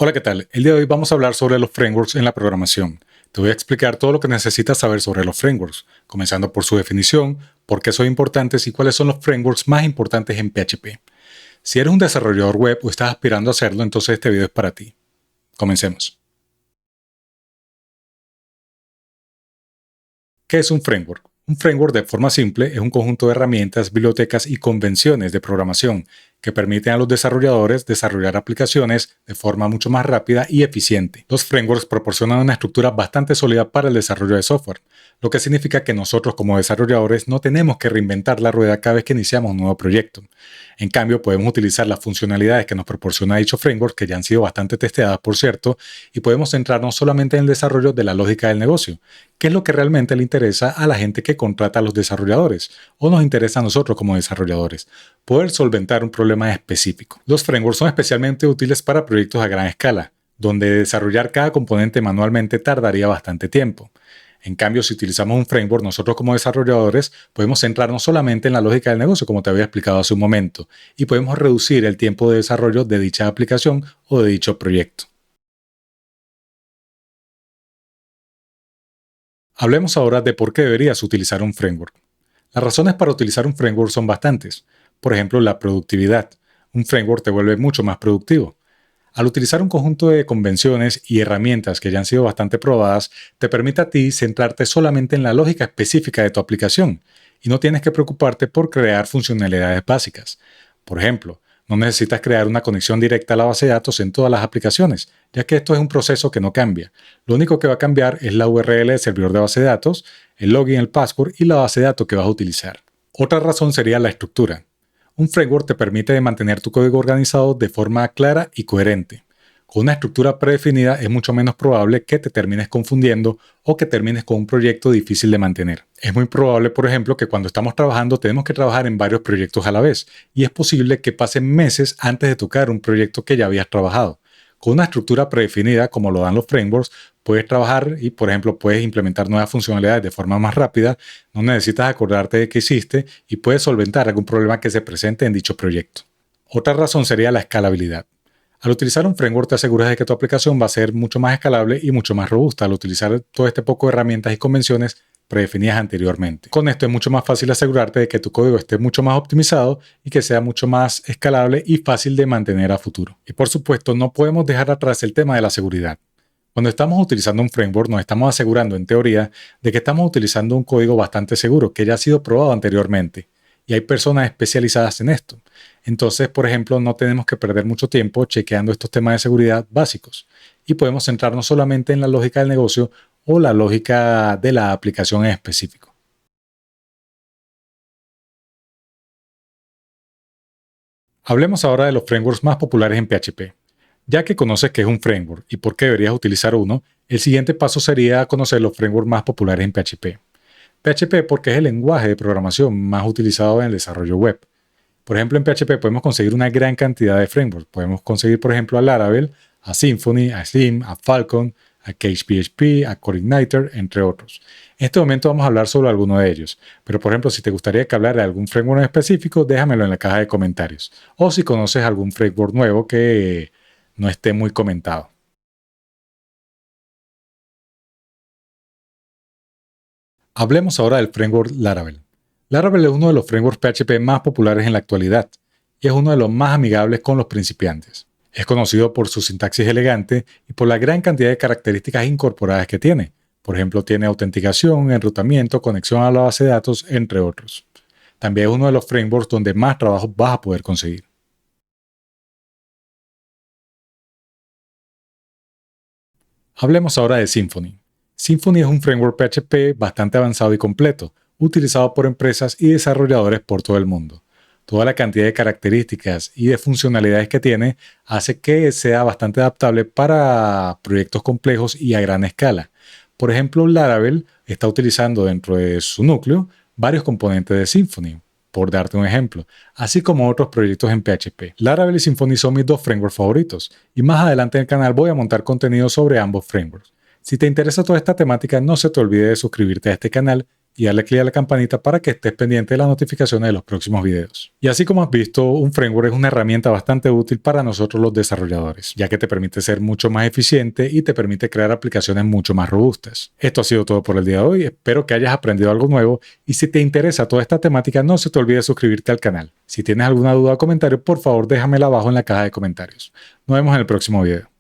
Hola, ¿qué tal? El día de hoy vamos a hablar sobre los frameworks en la programación. Te voy a explicar todo lo que necesitas saber sobre los frameworks, comenzando por su definición, por qué son importantes y cuáles son los frameworks más importantes en PHP. Si eres un desarrollador web o estás aspirando a hacerlo, entonces este video es para ti. Comencemos. ¿Qué es un framework? Un framework, de forma simple, es un conjunto de herramientas, bibliotecas y convenciones de programación que permiten a los desarrolladores desarrollar aplicaciones de forma mucho más rápida y eficiente. Los frameworks proporcionan una estructura bastante sólida para el desarrollo de software, lo que significa que nosotros como desarrolladores no tenemos que reinventar la rueda cada vez que iniciamos un nuevo proyecto. En cambio, podemos utilizar las funcionalidades que nos proporciona dicho framework, que ya han sido bastante testeadas, por cierto, y podemos centrarnos solamente en el desarrollo de la lógica del negocio, que es lo que realmente le interesa a la gente que contrata a los desarrolladores, o nos interesa a nosotros como desarrolladores, poder solventar un problema específico. Los frameworks son especialmente útiles para proyectos a gran escala, donde desarrollar cada componente manualmente tardaría bastante tiempo. En cambio, si utilizamos un framework, nosotros como desarrolladores podemos centrarnos solamente en la lógica del negocio, como te había explicado hace un momento, y podemos reducir el tiempo de desarrollo de dicha aplicación o de dicho proyecto. Hablemos ahora de por qué deberías utilizar un framework. Las razones para utilizar un framework son bastantes. Por ejemplo, la productividad. Un framework te vuelve mucho más productivo. Al utilizar un conjunto de convenciones y herramientas que ya han sido bastante probadas, te permite a ti centrarte solamente en la lógica específica de tu aplicación y no tienes que preocuparte por crear funcionalidades básicas. Por ejemplo, no necesitas crear una conexión directa a la base de datos en todas las aplicaciones, ya que esto es un proceso que no cambia. Lo único que va a cambiar es la URL del servidor de base de datos, el login, el password y la base de datos que vas a utilizar. Otra razón sería la estructura. Un framework te permite mantener tu código organizado de forma clara y coherente. Con una estructura predefinida es mucho menos probable que te termines confundiendo o que termines con un proyecto difícil de mantener. Es muy probable, por ejemplo, que cuando estamos trabajando tenemos que trabajar en varios proyectos a la vez y es posible que pasen meses antes de tocar un proyecto que ya habías trabajado. Con una estructura predefinida, como lo dan los frameworks, puedes trabajar y, por ejemplo, puedes implementar nuevas funcionalidades de forma más rápida, no necesitas acordarte de qué hiciste y puedes solventar algún problema que se presente en dicho proyecto. Otra razón sería la escalabilidad. Al utilizar un framework te aseguras de que tu aplicación va a ser mucho más escalable y mucho más robusta al utilizar todo este poco de herramientas y convenciones predefinidas anteriormente. Con esto es mucho más fácil asegurarte de que tu código esté mucho más optimizado y que sea mucho más escalable y fácil de mantener a futuro. Y por supuesto, no podemos dejar atrás el tema de la seguridad. Cuando estamos utilizando un framework, nos estamos asegurando, en teoría, de que estamos utilizando un código bastante seguro, que ya ha sido probado anteriormente. Y hay personas especializadas en esto. Entonces, por ejemplo, no tenemos que perder mucho tiempo chequeando estos temas de seguridad básicos. Y podemos centrarnos solamente en la lógica del negocio o la lógica de la aplicación en específico. Hablemos ahora de los frameworks más populares en PHP. Ya que conoces qué es un framework y por qué deberías utilizar uno, el siguiente paso sería conocer los frameworks más populares en PHP. PHP porque es el lenguaje de programación más utilizado en el desarrollo web. Por ejemplo, en PHP podemos conseguir una gran cantidad de frameworks. Podemos conseguir, por ejemplo, a Laravel, a Symfony, a Slim, a Falcon, a CachePHP, a CodeIgniter, entre otros. En este momento vamos a hablar sobre alguno de ellos, pero por ejemplo, si te gustaría que hablara de algún framework en específico, déjamelo en la caja de comentarios. O si conoces algún framework nuevo que no esté muy comentado. Hablemos ahora del framework Laravel. Laravel es uno de los frameworks PHP más populares en la actualidad y es uno de los más amigables con los principiantes. Es conocido por su sintaxis elegante y por la gran cantidad de características incorporadas que tiene. Por ejemplo, tiene autenticación, enrutamiento, conexión a la base de datos, entre otros. También es uno de los frameworks donde más trabajo vas a poder conseguir. Hablemos ahora de Symfony. Symfony es un framework PHP bastante avanzado y completo, utilizado por empresas y desarrolladores por todo el mundo. Toda la cantidad de características y de funcionalidades que tiene hace que sea bastante adaptable para proyectos complejos y a gran escala. Por ejemplo, Laravel está utilizando dentro de su núcleo varios componentes de Symfony, por darte un ejemplo, así como otros proyectos en PHP. Laravel y Symfony son mis dos frameworks favoritos, y más adelante en el canal voy a montar contenido sobre ambos frameworks. Si te interesa toda esta temática, no se te olvide de suscribirte a este canal y darle clic a la campanita para que estés pendiente de las notificaciones de los próximos videos. Y así como has visto, un framework es una herramienta bastante útil para nosotros los desarrolladores, ya que te permite ser mucho más eficiente y te permite crear aplicaciones mucho más robustas. Esto ha sido todo por el día de hoy, espero que hayas aprendido algo nuevo y si te interesa toda esta temática no se te olvide suscribirte al canal. Si tienes alguna duda o comentario, por favor déjamela abajo en la caja de comentarios. Nos vemos en el próximo video.